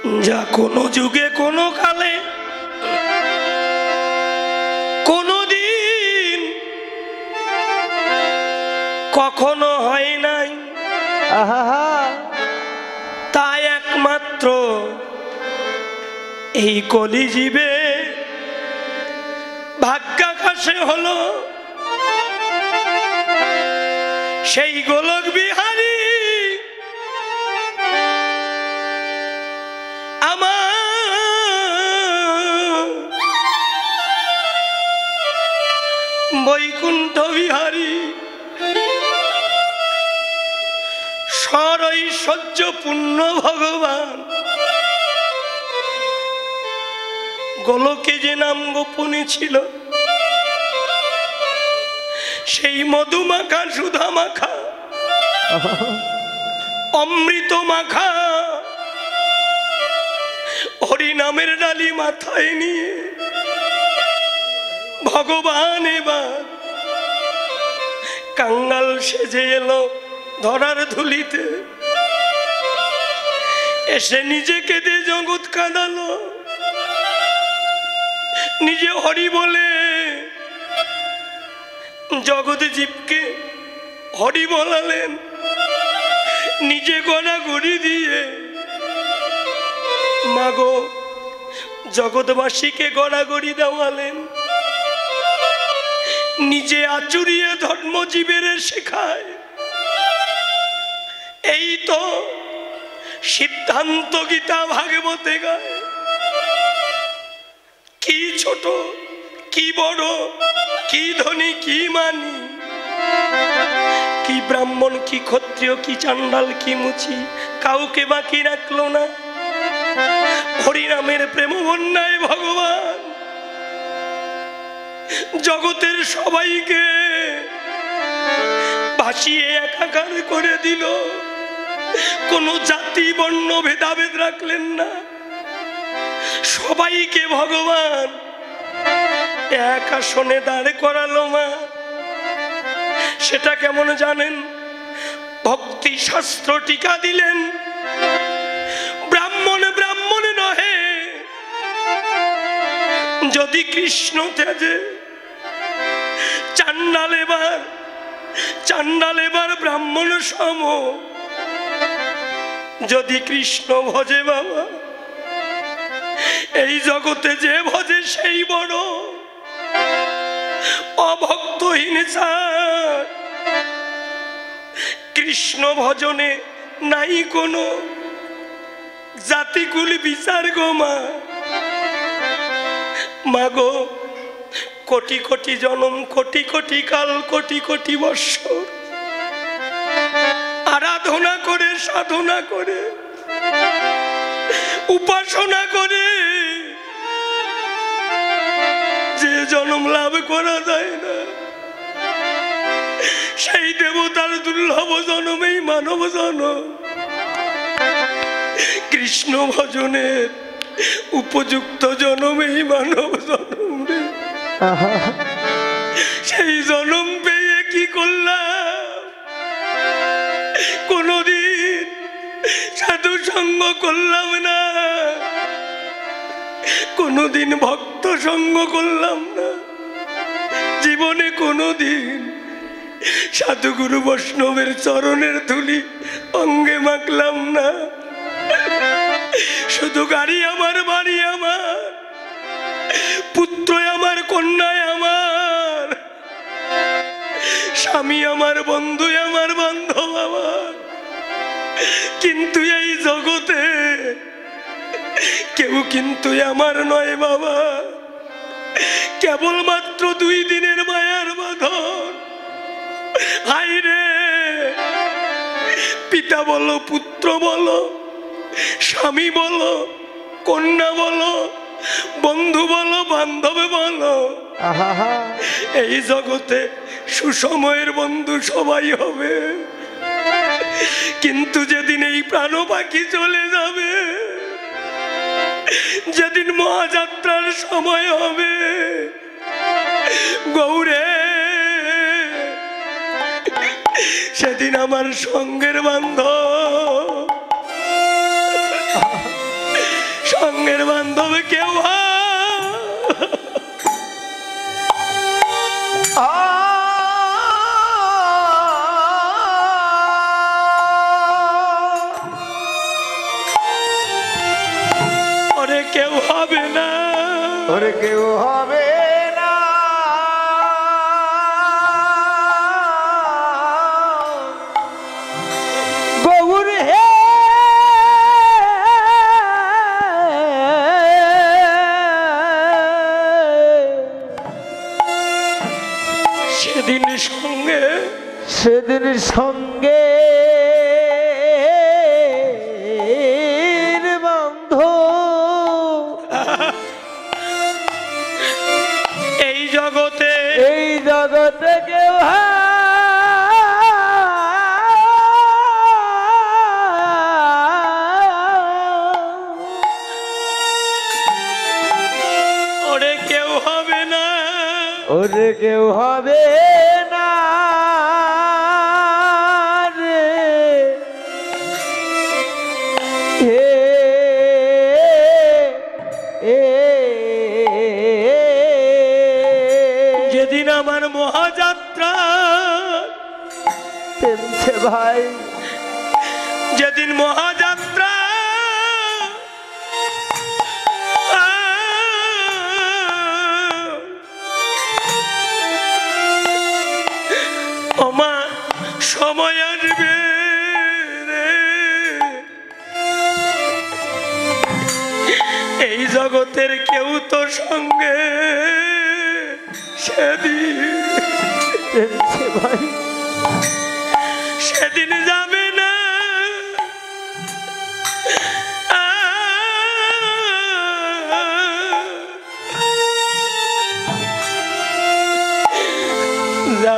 যা কোনো যুগে কোনো কালে কোনো দিন কখনো হয় নাই, তাই একমাত্র এই কলিজীবে ভাগ্যাকাশে হলো সেই গোলক বিহারী আমার বৈকুণ্ঠ বিহারী সরৈশ্বর্য পূর্ণ ভগবান গোলকে যে নাম গোপনে ছিল সেই মধু মাখা সুধা মাখা অমৃত মাখা হরি নামের ডালি মাথায় নিয়ে ভগবান এবার কাঙ্গাল সেজে এলো ধরার ধুলিতে, এসে নিজে কেঁদে জগৎ কাঁদালো, নিজে হরি বলে জগৎ জীবকে হরি বলালেন, নিজে গড়াগড়ি দিয়ে মাগো জগৎবাসীকে গড়াগড়ি দেওয়ালেন, নিজে আচুরিয়ে ধর্মজীবের শেখায়। এই তো সিদ্ধান্ত গীতা ভাগবতে গায়। কি ছোট কি বড়, কি ধনী কি মানি, কি ব্রাহ্মণ কি ক্ষত্রিয় কি চাণ্ডাল কি মুচি, কাউকে বাকি রাখলো না। হরিনামের প্রেম বন্যায় ভগবান জগতের সবাইকে ভাসিয়ে একাকার করে দিল। কোনো জাতি বর্ণ ভেদাভেদ রাখলেন না, সবাইকে ভগবান এক আসনে দাঁড় করালো। মা সেটা কেমন জানেন? ভক্তি শাস্ত্র টিকা দিলেন। ব্রাহ্মণ ব্রাহ্মণ নহে, যদি কৃষ্ণ তেজে চাণ্ডাল এবার ব্রাহ্মণ সম, যদি কৃষ্ণ ভজে বাবা এই জগতে যে ভজে সেই বড়। অভক্তহীন চায় কৃষ্ণ ভজনে নাই কোনো জাতিকুল বিচার গো মা। মাগো কোটি কোটি জনম কোটি কোটি কাল কোটি কোটি বৎসর আরাধনা করে সাধনা করে উপাসনা করে যে জন্ম লাভ করা যায় না, সেই দেবতার দুর্লভ জনমেই মানব জনম। কৃষ্ণ ভজনের উপযুক্ত জনমেই মানব জনম রে। সেই জনম পেয়ে কি করলাম? কোনদিন সাধু সঙ্গ করলাম না, কোনদিন ভক্ত সঙ্গ করলাম না, জীবনে কোনদিন সাধুগুরু বৈষ্ণবের চরণের ধুলি অঙ্গে মাখলাম না। শুধু গাড়ি আমার, বাড়ি আমার, পুত্র আমার, কন্যায় আমার, স্বামী আমার, বন্ধু আমার, বান্ধব আমার, কিন্তু এই জগতে কেউ কিন্তু আমার নয় বাবা। কেবলমাত্র 2 দিনের মায়ার বাঁধন। হায় রে, পিতা বলো, পুত্র বলো, স্বামী বলো, কন্যা বলো, বন্ধু বলো, বান্ধব বলো, এই জগতে সুসময়ের বন্ধু সবাই হবে, কিন্তু যেদিন এই প্রাণ পাখি চলে যাবে, যেদিন মহাযাত্রার সময় হবে গৌরে, সেদিন আমার সঙ্গের বান্ধব সঙ্গের বান্ধব কেউ ওরে কেউ হবে না, ওরে কেউ হবে না। গৌর হে সেদিন সঙ্গে, সেদিন সঙ্গে বন্ধ এই জগতে, এই জগতে কেউ ওরে কেউ হবে না, ওরে কেউ হবে না রে। হে যেদিন আমার মহাযাত্রা তেমছে ভাই, যেদিন মহাযাত্রা ওমা সময় আসবে রে, এই জগতের কেউ তো সঙ্গে সেদিন, তেমছে ভাই, সেদিন যাবে না।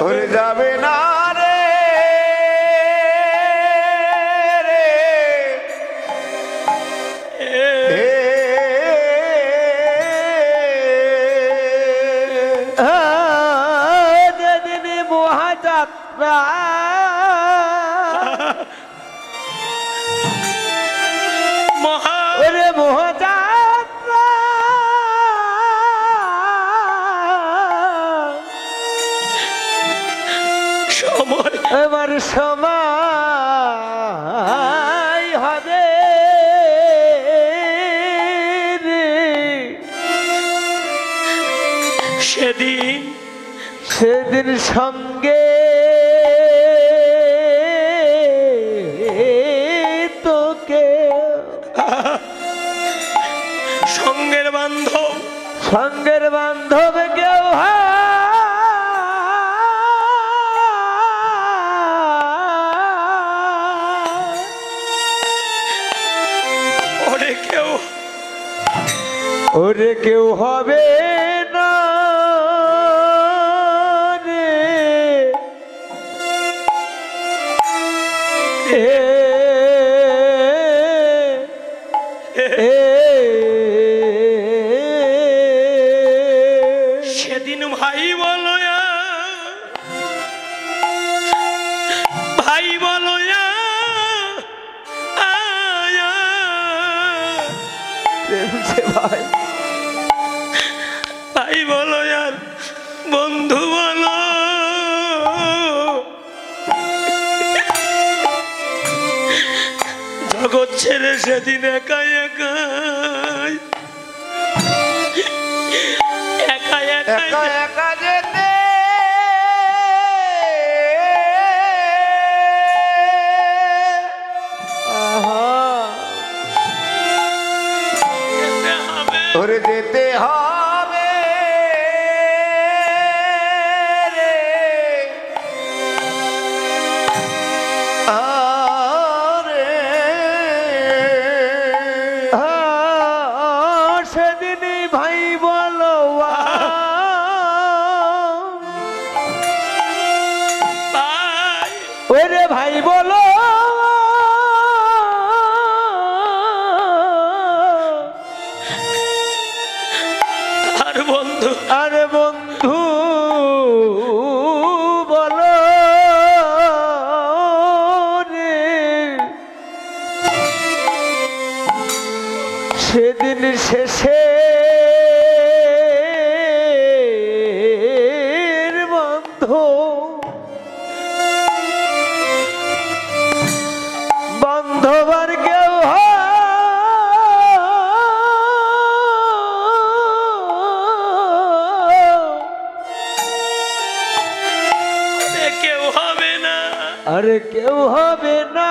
ওরে যাবে না রে, যেদিন মহাযাত্রা ওরে মহাযাত্রা সময় আমার সময় হবে রে, সেদিন, সেদিন সঙ্গে তোকে সঙ্গের বান্ধব, সঙ্গের বান্ধব কেউ ওরে কেউ, ওরে কেউ হবে না রে। সেদিন ভাই বলো, ভাই বলো ভাই, ভাই বলো আর বন্ধু বলো, জগৎ ছেড়ে সেদিন একাই একাই একাই একাই একা একা যেতে যেতে হবে, ওরে যেতে হবে রে। আরে সেদিনই ভাই বলো ভাই ওরে ভাই বলো আর বন্ধু, আরে বন্ধু বলো রে। সেদিন শেষে বন্ধু বান্ধবার কেউ কেউ হবে না, আরে কেউ হবে না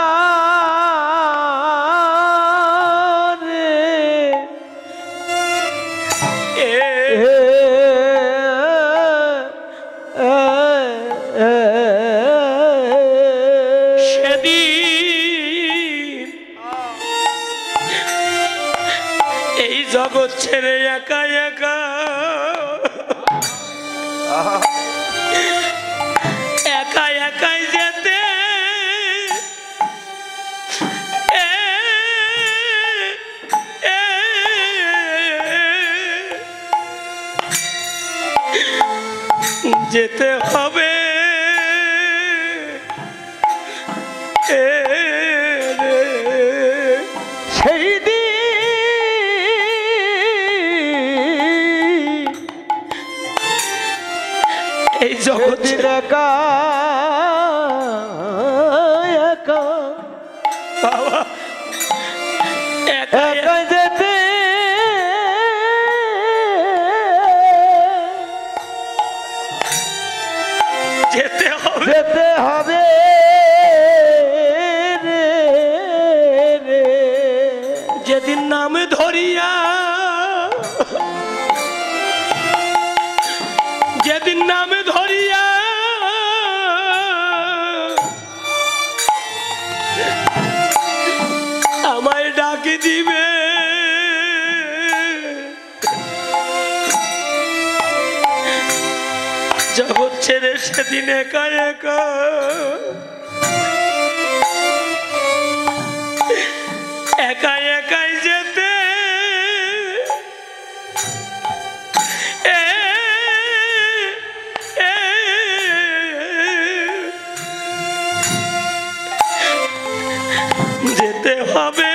রে এ সেদিন এই জগৎ ছেড়ে একা একা একা একাই যেতে যেতে হবে সেই দিন এই জগৎ ছেড়ে একা একা বাবা একা একা যেতে যেতে হবে যেতে হবে রে রে যেদিন নাম ধরিয়া যেদিন নাম ধরিয়া আমায় ডাকে দিবে জগৎ ছেড়ে সেদিন একা একা একা একাই যেতে যেতে হবে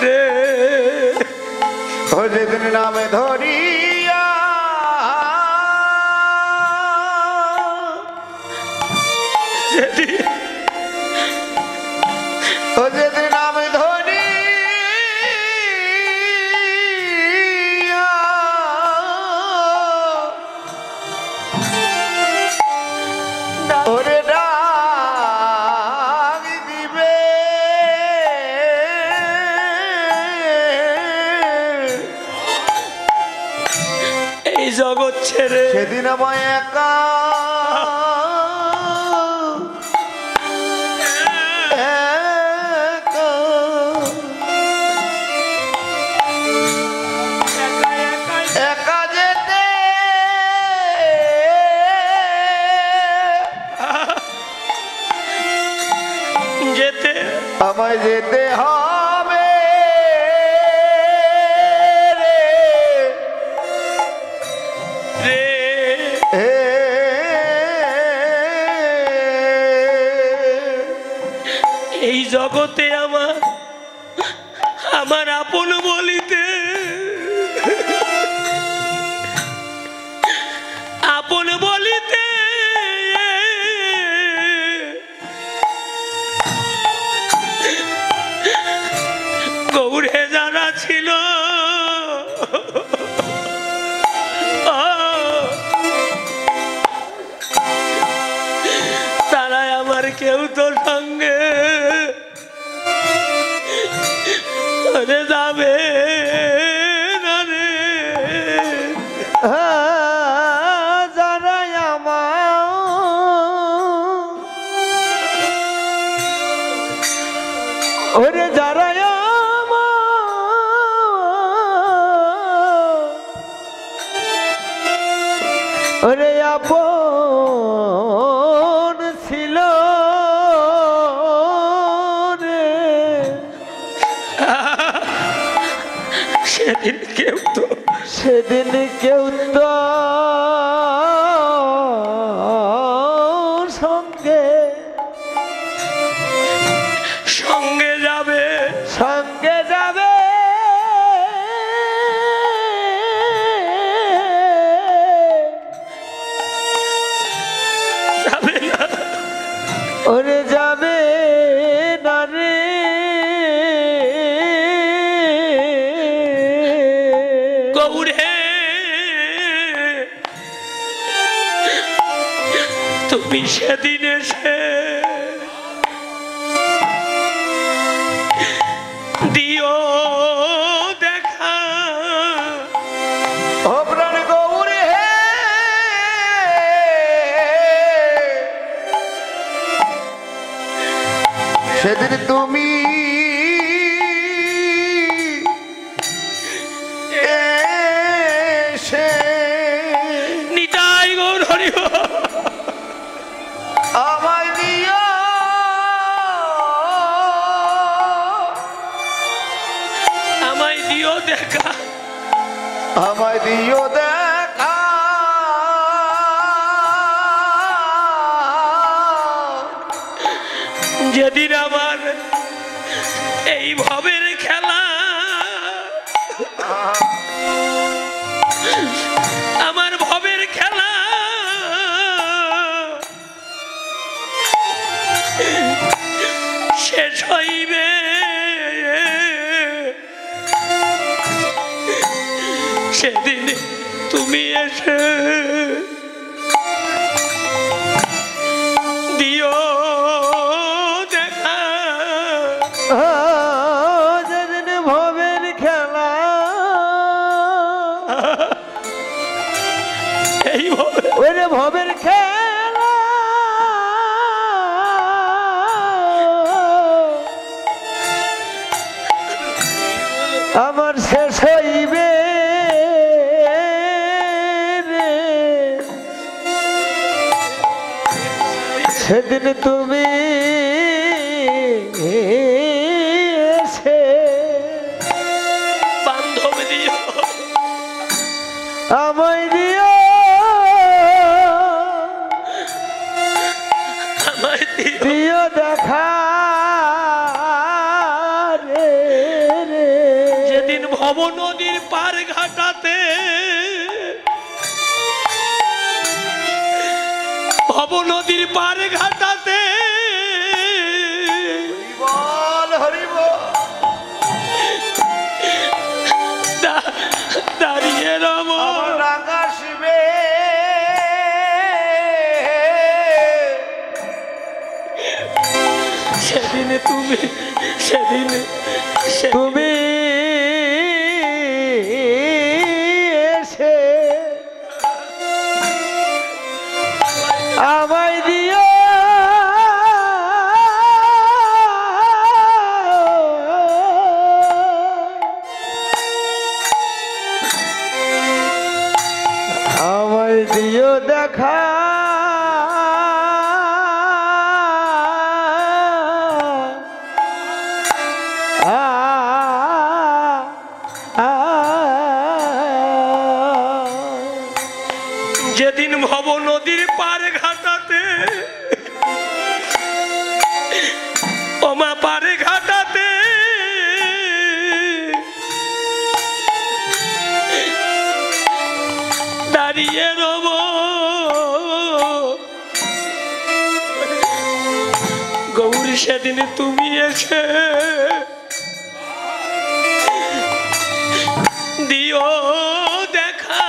রে ও যেদিন নামে ধরিয়া যেদিন ও যেদিন নামে ধরিয়া ওরে ডাক দিবে এই জগৎ ছেড়ে সেদিন আমায় একা একা একা যেতে যেতে আমায় যেতে হবে রে হে এই জগতে আমার আমার আপন বলিতে আপন বলিতে গৌরে যারা ছিল তারাই আমার কেউ তো সঙ্গে যাবে না রে যারা আমার ওরে যারা ওরে আপন ছিল রে সেদিন কেউ তো সঙ্গে সেদিন এসে দিও দেখা ও প্রাণ গৌরে হে সেদিন তুমি এসে নিতাই গৌর হরি আমায় দিও আমায় দিও দেখা আমায় দিও দেখা যেদিন আমার এই ভবের খেলা আমার ভবের খেলা শেষ হইবে সেদিন তুমি এসে দিও দেখা যেদিন ভবের খেলা এই ভবে ওরে ভবের খেলা আমার শেষ হইবে রে সেদিন তুমি এসে বান্ধব দিও আমায় দিও আমায় দিও দিও দেখা রে রে যেদিন ভব নদীর পার ঘাটাতে ভব নদীর পার ঘাটাতে বল হরিব দাঁড়িয়ে রব আমার রাঙা শিবে সেদিন তুমি সেদিন তুমি এসে আমায় দিও আমায় দিও দেখা যেদিন ভব নদীর পার ঘাটাতে ওমা পারে ঘাটাতে দাঁড়িয়ে রব গৌরী সেদিন তুমি এসে দিও দেখা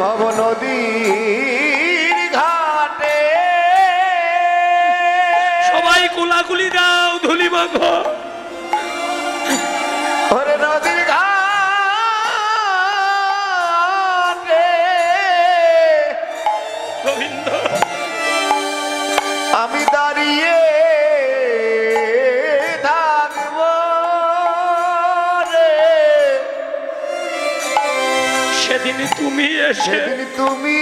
ভব নদীর ঘাটে সবাই কুলাকুলি দাও ধুলি মাখো ওরে নদীর ঘাটে গোবিন্দ আমি দাঁড়িয়ে থাকব রে সেদিন তুমি এসে সেদিন তুমি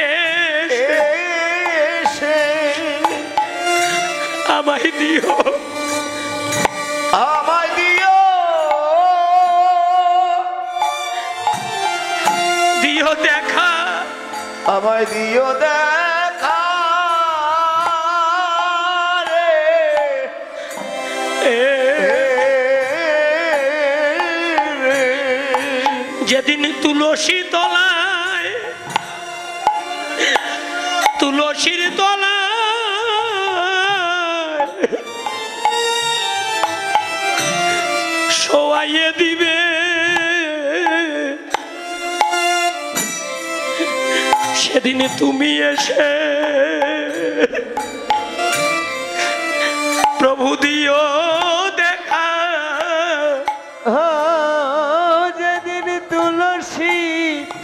এসে এসে আমায় দিও আমায় দিও দিও দেখা আমায় দিও দেখা রে এ যেদিন তুলসী তলায় তুলসীর তলায় শোয়াইয়ে দিবে সেদিন তুমি এসে প্রভু দিও দেখা, যেদিন তুলসী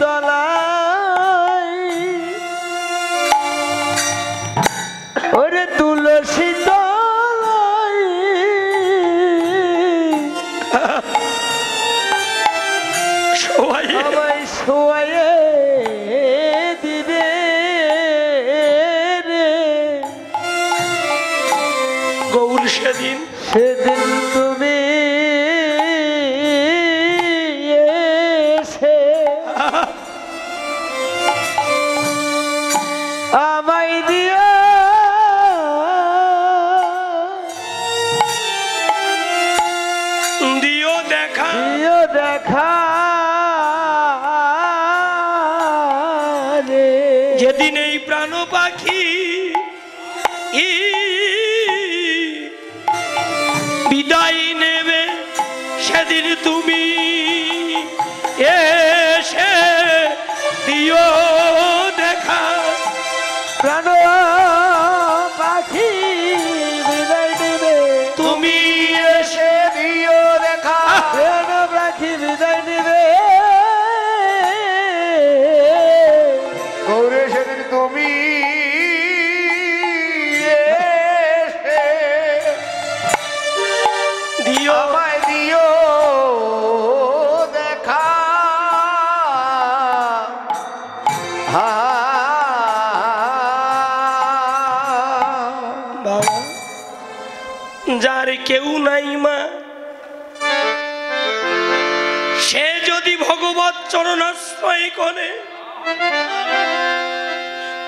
তলায়, ওরে তুলসী তলায় সবাই আমায় শোয়ায়ে দিবে রে, গৌর সেদিন সেদিন তুমি এসে আমায় দিও দিও দেখা, দিও দেখা রে, যেদিন এই প্রাণ পাখি বিদায় নেবে সেদিন তুমি এসে দিও দেখা, প্রাণ পাখি বিদায় নেবে, তুমি এসে দিও দেখা, প্রাণ পাখি বিদায় নেবে, গৌরে সেদিন তুমি এসে দিও আমায় দিও দেখা, বাবা, যার কেউ নাই মা সে যদি ভগবত চরণাশ্রয় করে,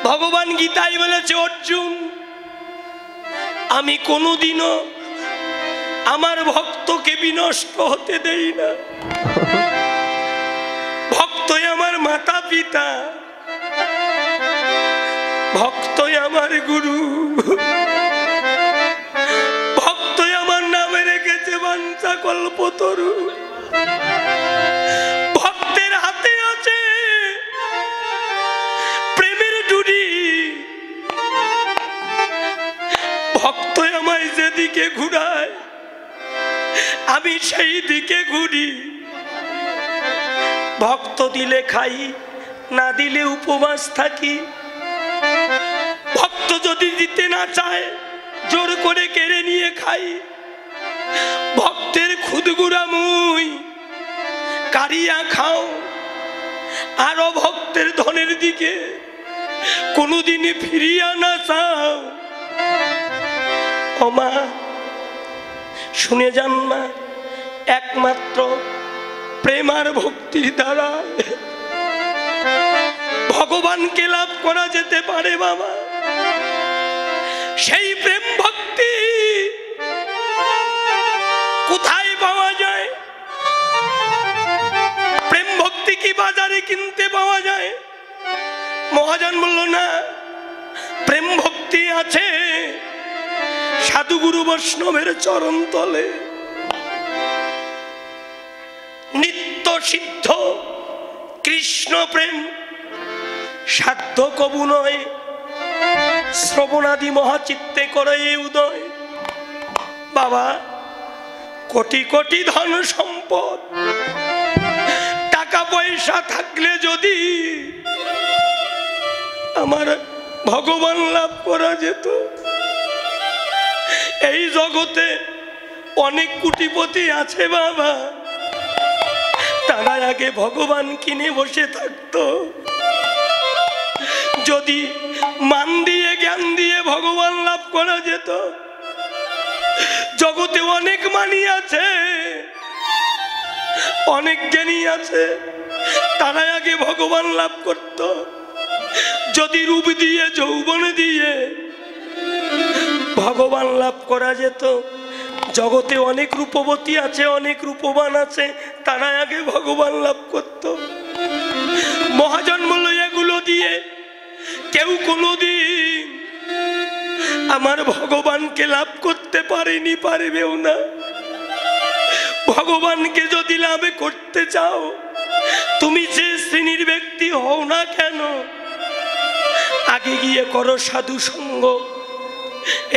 ভগবান গীতায় বলেছে অর্জুন আমি কোনোদিনও আমার ভক্তকে বিনষ্ট হতে দেই না, ভক্তই আমার মাতা পিতা, ভক্তই আমার গুরু, ভক্তই আমার নামে রেখেছে বাঞ্ছা কল্পতরু, ভক্তের হাতে আছে প্রেমের ডুরি, ভক্তই আমায় যেদিকে ঘুরায় আমি সেই দিকে ঘুরি, ভক্ত দিলে খাই না দিলে উপবাস থাকি, ভক্ত যদি দিতে না চায় জোর করে কেড়ে নিয়ে খাই, ভক্তের খুদগুড়া মুই কারিয়া খাও, আরো ভক্তের ধনের দিকে কোনোদিনই ফিরিয়া না চাও। ও মা শুনে যান মা, একমাত্র প্রেম আর ভক্তির দ্বারা ভগবানকে লাভ করা যেতে পারে বাবা। সেই প্রেম ভক্তি কোথায় পাওয়া যায়? প্রেম ভক্তি কি বাজারে কিনতে পাওয়া যায়? মহাজন বলল না, প্রেম ভক্তি আছে সাধু গুরু বৈষ্ণবের চরণ তলে। নিত্য সিদ্ধ কৃষ্ণ প্রেম সাধ্য কবু নয়, শ্রবণাদি মহাচিত্তে করে উদয়। বাবা, কোটি কোটি ধন সম্পদ টাকা পয়সা থাকলে যদি আমার ভগবান লাভ করা যেত, এই জগতে অনেক কোটিপতি আছে বাবা, তারা আগে ভগবান কিনে বসে থাকতো। যদি মান দিয়ে জ্ঞান দিয়ে ভগবান লাভ করা যেত, জগতে অনেক মানি আছে, অনেক জ্ঞানী আছে, তারা আগে ভগবান লাভ করত। যদি রূপ দিয়ে যৌবন দিয়ে ভগবান লাভ করা যেত, জগতে অনেক রূপবতী আছে, অনেক রূপবান আছে, তারা আগে ভগবান লাভ করত। মহাজন বলল, এগুলো দিয়ে কেউ কোনোদিন আমার ভগবানকে লাভ করতে পারেনি, পারবেও না। ভগবানকে যদি লাভ করতে চাও, তুমি যে শ্রেণীর ব্যক্তি হও না কেন, আগে গিয়ে করো সাধু সঙ্গ।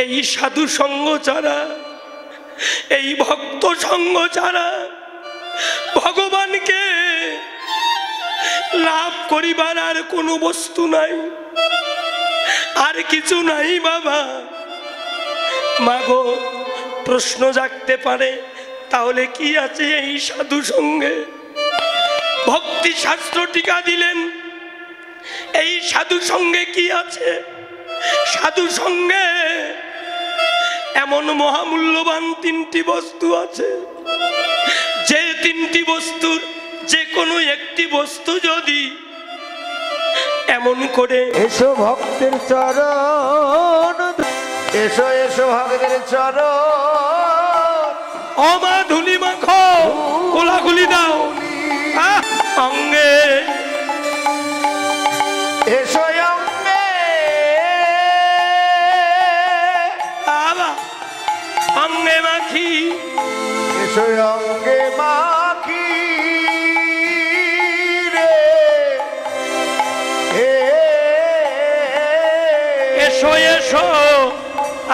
এই সাধু সঙ্গ ছাড়া, এই ভক্ত সঙ্গ ছাড়া ভগবানকে লাভ করিবার আর কোনো বস্তু নাই, আর কিছু নাই বাবা। মাগো, প্রশ্ন জাগতে পারে, তাহলে কি আছে এই সাধু সঙ্গে? ভক্তি শাস্ত্র টিকা দিলেন, এই সাধু সঙ্গে কি আছে? সাধু সঙ্গে এমন মহামূল্যবান তিনটি বস্তু আছে, যে তিনটি বস্তুর যে কোনো একটি বস্তু যদি এমন করে এসো ভক্তের চরণ, এসো এসো ভক্তের চরণ, অমা ধুলি মাখো, কোলাগুলি দাও অঙ্গে, এসো অঙ্গে, অঙ্গে মাখি, এসো অঙ্গে মাখি রে, এসো এসো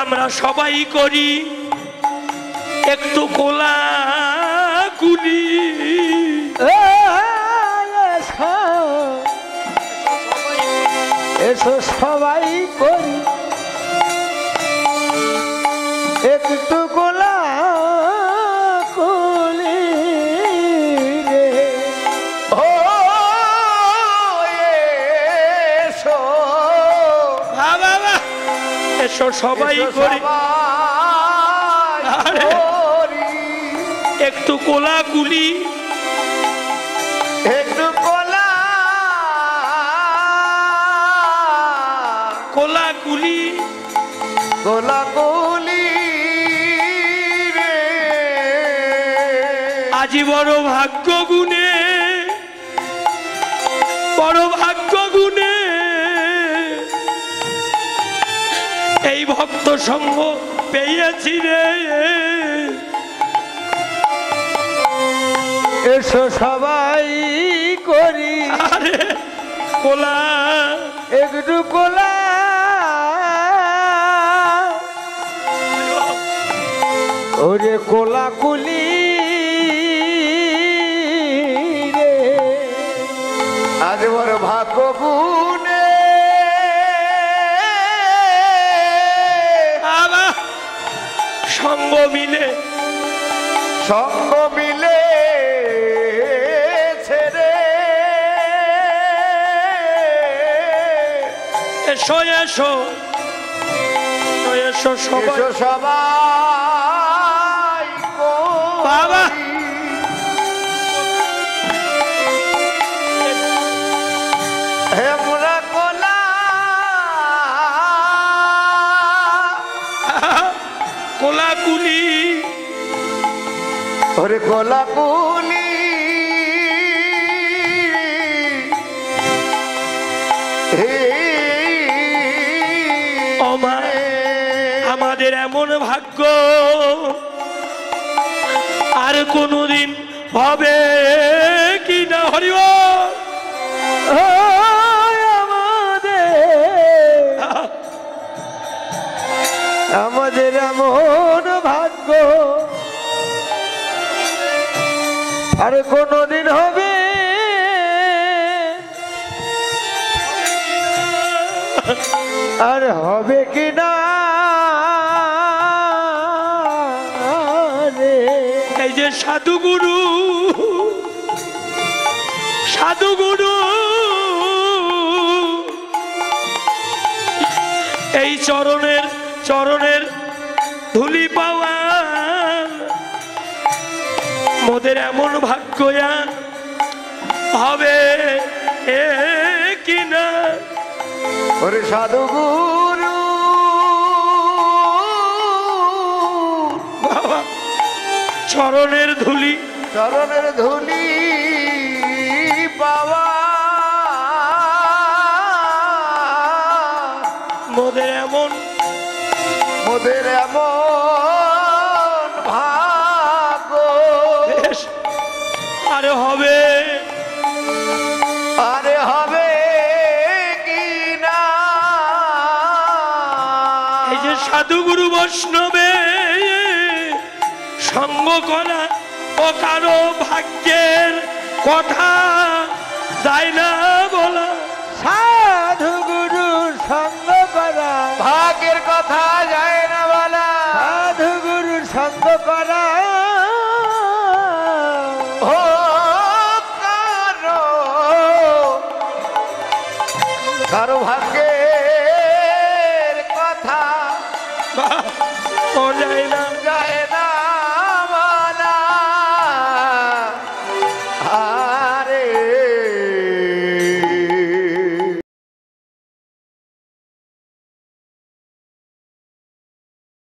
আমরা সবাই করি একটু কোলাকুলি। এসো সবাই করি একটু কোলাকুলি রে, ও এসো বাবা, এসো সবাই করি একটু কোলাকুলি, একটু কোলাকুলি, কোলাকুলি রে, আজি বড় ভাগ্য গুণে, বড় ভাগ্য গুণে এই ভক্ত সঙ্গ পেয়েছি রে। এসো সবাই করি আরে কোলা, একটু কোলা, ওরে কোলাকুলি রে, আজ বড় ভাগ্য গুণে আবার সঙ্গ মিলে, সঙ্গ মিলে ছেড়ে, এসো এসো এসো সবাই, এসো সবাই বাবা, হেমরা কোলা, কোলাকুলি, ওরে কোলাকুলি আমাদের এমন ভাগ্য আর কোনদিন হবে কি না? হরিব আমাদের এমন ভাগ্য আর কোনদিন হবে আর হবে কি না রে? এই যে সাধুগুরু, সাধুগুরু এই চরণের চরণের ধুলি পাওয়া মোদের এমন ভাগ্য হবে এ কিনা? ওরে সাধুগুরু বাবা, চরণের ধুলি, চরণের ধুলি পাওয়া মোদের এমন, মোদের এমন ভাগ্য বেশ আরে হবে, আরে হবে কি না এই যে সাধুগুরু বৈষ্ণবে সঙ্গ করা ও কারো ভাগ্যের কথা যায় না বলা। সাধু গুরু সঙ্গ করা ভাগ্যের কথা যায় না বলা। সাধু গুরু সঙ্গ করা ও কারো কারো ভাগ্যের কথা ও যায় না যায় না